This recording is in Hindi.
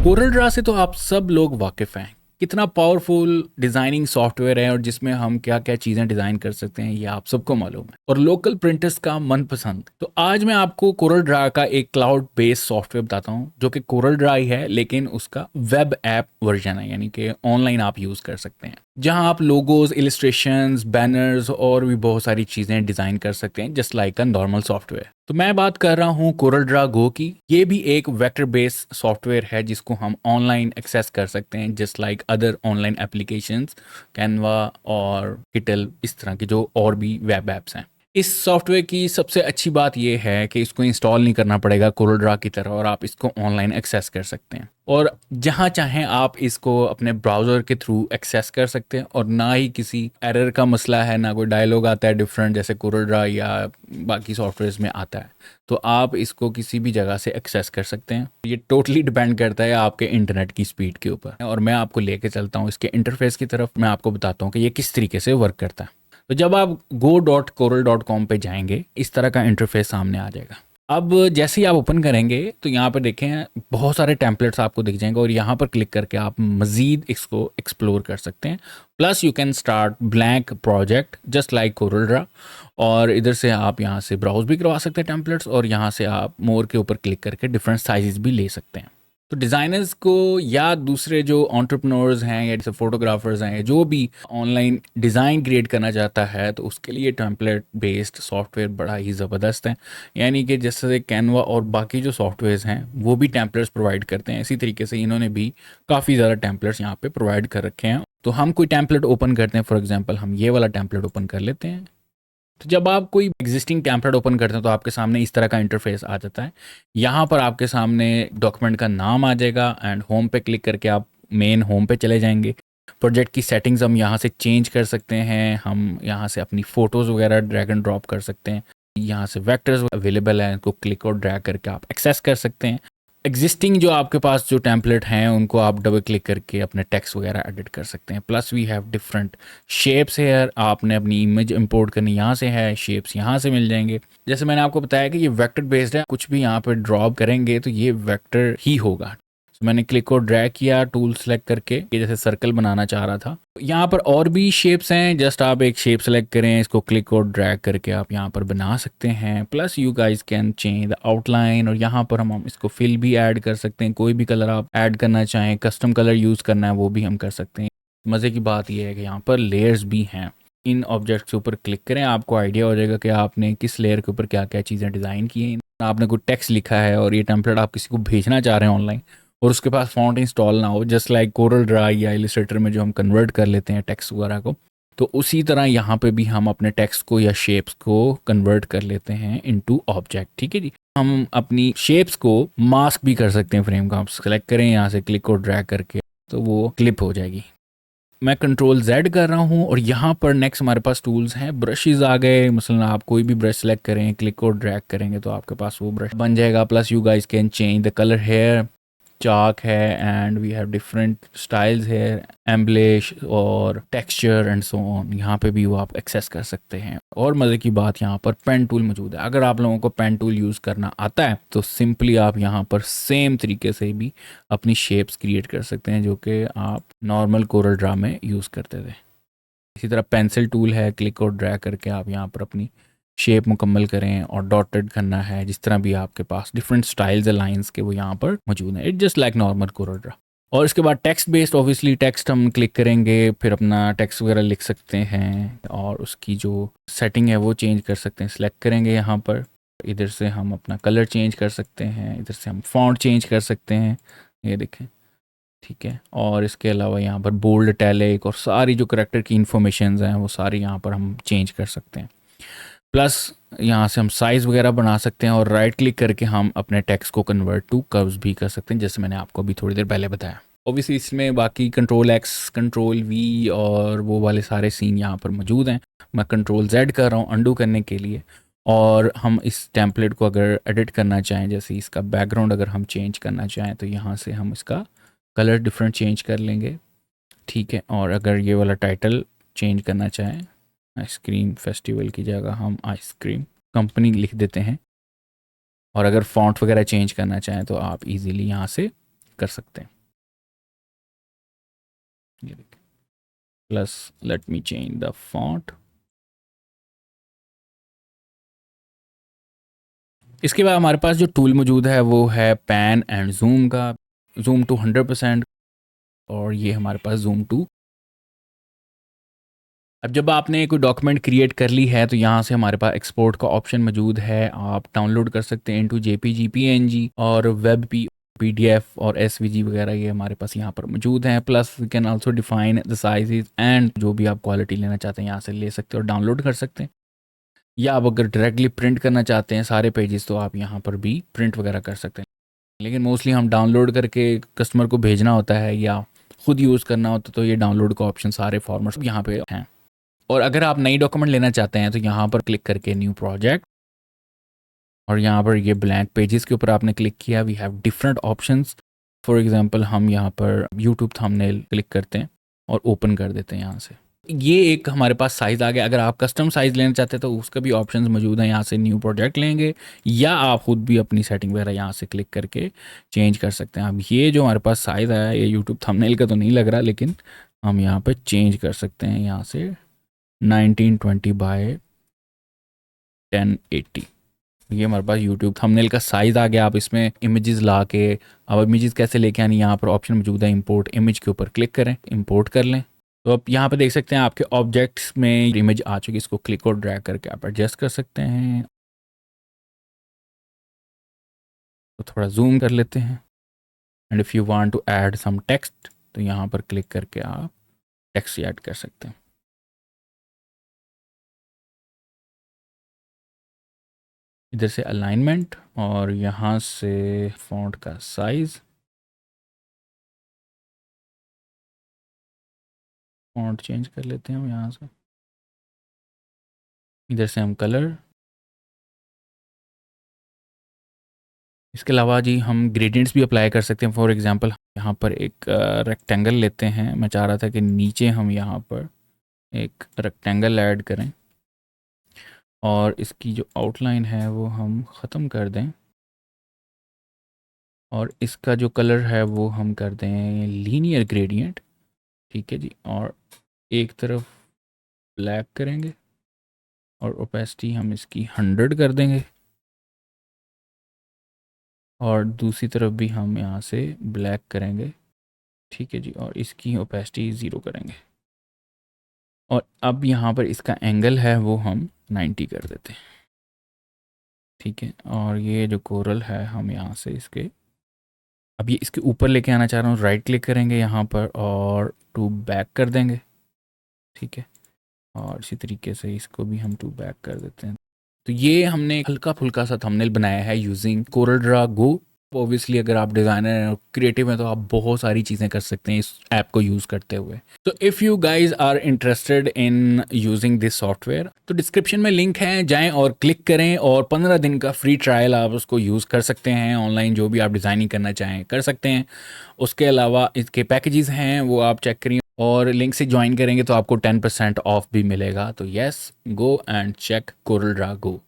कोरल ड्रा से तो आप सब लोग वाकिफ़ हैं। कितना पावरफुल डिज़ाइनिंग सॉफ्टवेयर है और जिसमें हम क्या-क्या चीज़ें डिज़ाइन कर सकते हैं, ये आप सबको मालूम है और लोकल प्रिंटर्स का मनपसंद। तो आज मैं आपको कोरल ड्रा का एक क्लाउड बेस्ड सॉफ्टवेयर बताता हूँ, जो कि कोरल ड्रा ही है, लेकिन उसका वेब ऐप वर्ज़न है, यानी कि ऑनलाइन आप यूज़ कर सकते हैं। जहाँ आप लोगोज़, इलस्ट्रेशंस, बैनर्स और भी बहुत सारी चीज़ें डिज़ाइन कर सकते हैं, just like a normal software. तो मैं बात कर रहा हूँ कोरल ड्रा गो की। ये भी एक वेक्टर बेस्ड सॉफ्टवेयर है जिसको हम ऑनलाइन एक्सेस कर सकते हैं, just like other online applications, Canva और किटल, इस तरह के जो और भी वेब ऐप्स हैं। इस सॉफ्टवेयर की सबसे अच्छी बात यह है कि इसको इंस्टॉल नहीं करना पड़ेगा कोरल ड्रा की तरह, और आप इसको ऑनलाइन एक्सेस कर सकते हैं और जहां चाहें आप इसको अपने ब्राउज़र के थ्रू एक्सेस कर सकते हैं। और ना ही किसी एरर का मसला है, ना कोई डायलॉग आता है डिफरेंट जैसे कोरल ड्रा या बाकी सॉफ्टवेयर्स में आता है। तो आप इसको किसी भी जगह से एक्सेस कर सकते हैं। ये टोटली डिपेंड करता है आपके इंटरनेट की स्पीड के ऊपर, और मैं आपको लेके चलता हूँ इसके इंटरफेस की तरफ। मैं आपको बताता हूँ कि ये किस तरीके से वर्क करता है। तो जब आप go.coral.com पे जाएंगे, इस तरह का इंटरफेस सामने आ जाएगा। अब जैसे ही आप ओपन करेंगे तो यहाँ पर देखें बहुत सारे टेम्पलेट्स आपको दिख जाएंगे, और यहाँ पर क्लिक करके आप मज़ीद इसको एक्सप्लोर कर सकते हैं। Plus you can start blank project just like Corel Draw, और इधर से आप यहाँ से ब्राउज भी करवा सकते हैं टेम्पलेट्स, और यहाँ से आप मोर के ऊपर क्लिक करके डिफरेंट साइजेस भी ले सकते हैं। तो डिज़ाइनर्स को या दूसरे जो एंटरप्रेन्योर्स हैं या जैसे फोटोग्राफर्स हैं, जो भी ऑनलाइन डिज़ाइन क्रिएट करना चाहता है, तो उसके लिए टेम्पलेट बेस्ड सॉफ्टवेयर बड़ा ही ज़बरदस्त है। यानी कि जैसे कैनवा और बाकी जो सॉफ्टवेयर्स हैं वो भी टेम्पलेट्स प्रोवाइड करते हैं, इसी तरीके से इन्होंने भी काफ़ी ज़्यादा टेम्पलेट्स यहाँ पे प्रोवाइड कर रखे हैं। तो हम कोई टेम्पलेट ओपन करते हैं, फॉर एग्जाम्पल हम ये वाला टेम्पलेट ओपन कर लेते हैं। तो जब आप कोई एग्जिस्टिंग टेम्पलेट ओपन करते हैं तो आपके सामने इस तरह का इंटरफेस आ जाता है। यहाँ पर आपके सामने डॉक्यूमेंट का नाम आ जाएगा, एंड होम पे क्लिक करके आप मेन होम पे चले जाएंगे। प्रोजेक्ट की सेटिंग्स हम यहाँ से चेंज कर सकते हैं। हम यहाँ से अपनी फ़ोटोज़ वगैरह ड्रैग एंड ड्रॉप कर सकते हैं। यहाँ से वेक्टर्स अवेलेबल हैं, उनको क्लिक और ड्रैग करके आप एक्सेस कर सकते हैं। एग्जिस्टिंग जो आपके पास जो टेम्पलेट हैं उनको आप डबल क्लिक करके अपने टेक्स्ट वगैरह एडिट कर सकते हैं। Plus we have different shapes here. आपने अपनी इमेज इंपोर्ट करनी यहाँ से है, शेप्स यहाँ से मिल जाएंगे। जैसे मैंने आपको बताया कि ये वेक्टर बेस्ड है, कुछ भी यहाँ पे ड्रॉप करेंगे तो ये वेक्टर ही होगा। तो मैंने क्लिक और ड्रैग किया टूल सेलेक्ट करके, ये जैसे सर्कल बनाना चाह रहा था। यहाँ पर और भी शेप्स हैं, जस्ट आप एक शेप सेलेक्ट करें, इसको क्लिक और ड्रैग करके आप यहाँ पर बना सकते हैं। Plus you guys can change the outline, और यहाँ पर हम इसको फिल भी ऐड कर सकते हैं। कोई भी कलर आप ऐड करना चाहें, कस्टम कलर यूज़ करना है, वो भी हम कर सकते हैं। मज़े की बात यह है कि यहाँ पर लेयर्स भी हैं। इन ऑब्जेक्ट्स के ऊपर क्लिक करें, आपको आइडिया हो जाएगा कि आपने किस लेयर के ऊपर क्या क्या चीज़ें डिज़ाइन की हैं। आपने कोई टेक्स्ट लिखा है और ये टेम्पलेट आप किसी को भेजना चाह रहे हैं ऑनलाइन, और उसके पास फॉन्ट इंस्टॉल ना हो, जस्ट लाइक कोरल ड्रा या इलस्ट्रेटर में जो हम कन्वर्ट कर लेते हैं टेक्स्ट वगैरह को, तो उसी तरह यहाँ पे भी हम अपने टेक्स्ट को या शेप्स को कन्वर्ट कर लेते हैं इनटू ऑब्जेक्ट। ठीक है जी। हम अपनी शेप्स को मास्क भी कर सकते हैं। फ्रेम का आप सेलेक्ट करें, यहाँ से क्लिक और ड्रैग करके तो वो क्लिप हो जाएगी। मैं कंट्रोल Z कर रहा हूँ, और यहाँ पर नेक्स्ट हमारे पास टूल्स हैं। ब्रशेज आ गए, मसलन आप कोई भी ब्रश सेलेक्ट करें, क्लिक और ड्रैग करेंगे तो आपके पास वो ब्रश बन जाएगा। Plus you guys can change the colour here, chalk है, and we have different styles है, एम्बलिश और टेक्सचर एंड सो ऑन। यहाँ पे भी वो आप एक्सेस कर सकते हैं। और मज़े की बात, यहाँ पर पेन टूल मौजूद है। अगर आप लोगों को पेन टूल यूज़ करना आता है तो सिंपली आप यहाँ पर सेम तरीके से भी अपनी शेप्स क्रिएट कर सकते हैं, जो कि आप नॉर्मल कोरल ड्रा में यूज़ करते थे। इसी तरह पेंसिल टूल है, क्लिक और ड्रैग करके आप यहाँ पर अपनी शेप मुकम्मल करें, और डॉटेड करना है, जिस तरह भी आपके पास डिफरेंट स्टाइल्स लाइंस के वो यहाँ पर मौजूद हैं। It just like normal Corel Draw. और इसके बाद टेक्स्ट बेस्ड, ऑब्वियसली टेक्स्ट हम क्लिक करेंगे, फिर अपना टेक्स्ट वगैरह लिख सकते हैं, और उसकी जो सेटिंग है वो चेंज कर सकते हैं। सेलेक्ट करेंगे यहाँ पर, इधर से हम अपना कलर चेंज कर सकते हैं, इधर से हम फॉन्ट चेंज कर सकते हैं, ये देखें। ठीक है। और इसके अलावा यहाँ पर बोल्ड, इटैलिक और सारी जो करेक्टर की इन्फॉर्मेशन हैं वो सारी यहाँ पर हम चेंज कर सकते हैं। प्लस यहाँ से हम साइज़ वगैरह बना सकते हैं, और राइट क्लिक करके हम अपने टेक्स्ट को कन्वर्ट टू कर्व्स भी कर सकते हैं, जैसे मैंने आपको अभी थोड़ी देर पहले बताया। ऑब्वियसली इसमें बाकी कंट्रोल X, कंट्रोल V और वो वाले सारे सीन यहाँ पर मौजूद हैं। मैं कंट्रोल Z कर रहा हूँ अंडू करने के लिए। और हम इस टेम्पलेट को अगर एडिट करना चाहें, जैसे इसका बैकग्राउंड अगर हम चेंज करना चाहें, तो यहाँ से हम इसका कलर डिफरेंट चेंज कर लेंगे। ठीक है। और अगर ये वाला टाइटल चेंज करना चाहें, आइसक्रीम फेस्टिवल की जगह हम आइसक्रीम कंपनी लिख देते हैं। और अगर फॉन्ट वगैरह चेंज करना चाहें तो आप इजीली यहाँ से कर सकते हैं। ये देखिए, plus let me change the font. इसके बाद हमारे पास जो टूल मौजूद है वो है पैन एंड जूम का, जूम टू 100%, और ये हमारे पास जूम टू। अब जब आपने कोई डॉक्यूमेंट क्रिएट कर ली है तो यहाँ से हमारे पास एक्सपोर्ट का ऑप्शन मौजूद है, आप डाउनलोड कर सकते हैं इनटू जेपीजी, पीएनजी और वेब पीडीएफ और एसवीजी वगैरह, ये हमारे पास यहाँ पर मौजूद हैं। Plus we can also define the sizes and जो भी आप क्वालिटी लेना चाहते हैं यहाँ से ले सकते हैं और डाउनलोड कर सकते हैं। या आप अगर डायरेक्टली प्रिंट करना चाहते हैं सारे पेजेस तो आप यहाँ पर भी प्रिंट वगैरह कर सकते हैं, लेकिन मोस्टली हम डाउनलोड करके कस्टमर को भेजना होता है या खुद यूज़ करना होता है, तो ये डाउनलोड का ऑप्शन सारे फॉर्मेट्स यहाँ पे हैं। और अगर आप नई डॉक्यूमेंट लेना चाहते हैं तो यहाँ पर क्लिक करके न्यू प्रोजेक्ट, और यहाँ पर ये ब्लैंक पेजेस के ऊपर आपने क्लिक किया, we have different options. For example हम यहाँ पर यूट्यूब थंबनेल क्लिक करते हैं और ओपन कर देते हैं यहाँ से। ये एक हमारे पास साइज़ आ गया। अगर आप कस्टम साइज़ लेना चाहते हैं तो उसका भी ऑप्शंस मौजूद हैं, यहाँ से न्यू प्रोजेक्ट लेंगे या आप खुद भी अपनी सेटिंग वगैरह यहाँ से क्लिक करके चेंज कर सकते हैं। अब ये जो हमारे पास साइज़ आया ये यूट्यूब थंबनेल का तो नहीं लग रहा, लेकिन हम यहाँ पर चेंज कर सकते हैं यहाँ से 1920 बाय 1080। ये हमारे पास यूट्यूब थंबनेल का साइज़ आ गया। आप इसमें इमेजेस ला के, अब इमेजेस कैसे लेके आनी, यहाँ पर ऑप्शन मौजूद है इंपोर्ट इमेज के ऊपर क्लिक करें, इंपोर्ट कर लें। तो आप यहाँ पे देख सकते हैं आपके ऑब्जेक्ट्स में इमेज आ चुकी है, इसको क्लिक और ड्रैग करके आप एडजस्ट कर सकते हैं। तो थोड़ा जूम कर लेते हैं, and if you want to add some text तो यहाँ पर क्लिक करके आप टेक्स्ट ऐड कर सकते हैं। इधर से अलाइनमेंट और यहाँ से फॉन्ट का साइज़, फॉन्ट चेंज कर लेते हैं हम यहाँ से। इधर से हम कलर, इसके अलावा जी हम ग्रेडियंट्स भी अप्लाई कर सकते हैं। फॉर एग्जांपल यहाँ पर एक रेक्टेंगल लेते हैं, मैं चाह रहा था कि नीचे हम यहाँ पर एक रेक्टेंगल ऐड करें और इसकी जो आउटलाइन है वो हम ख़त्म कर दें, और इसका जो कलर है वो हम कर दें लीनियर ग्रेडियंट, ठीक है जी। और एक तरफ ब्लैक करेंगे और ओपेसिटी हम इसकी 100 कर देंगे, और दूसरी तरफ भी हम यहाँ से ब्लैक करेंगे, ठीक है जी, और इसकी ओपेसिटी 0 करेंगे। और अब यहाँ पर इसका एंगल है वो हम 90 कर देते हैं, ठीक है। और ये जो कोरल है हम यहाँ से इसके, अब ये इसके ऊपर लेके आना चाह रहा हूँ, राइट क्लिक करेंगे यहाँ पर और टू बैक कर देंगे, ठीक है। और इसी तरीके से इसको भी हम टू बैक कर देते हैं। तो ये हमने हल्का फुल्का सा थंबनेल बनाया है यूजिंग कोरल ड्रा गो। ऑब्वियसली अगर आप डिज़ाइनर हैं और क्रिएटिव हैं तो आप बहुत सारी चीज़ें कर सकते हैं इस ऐप को यूज़ करते हुए। तो if you guys are interested in using this software तो डिस्क्रिप्शन में लिंक है, जाएं और क्लिक करें, और 15 दिन का फ्री ट्रायल आप उसको यूज़ कर सकते हैं। ऑनलाइन जो भी आप डिज़ाइनिंग करना चाहें कर सकते हैं। उसके अलावा इसके पैकेजेस हैं वो आप चेक करिए, और लिंक से ज्वाइन करेंगे तो आपको 10% ऑफ भी मिलेगा। तो yes, go and check CorelDRAW go.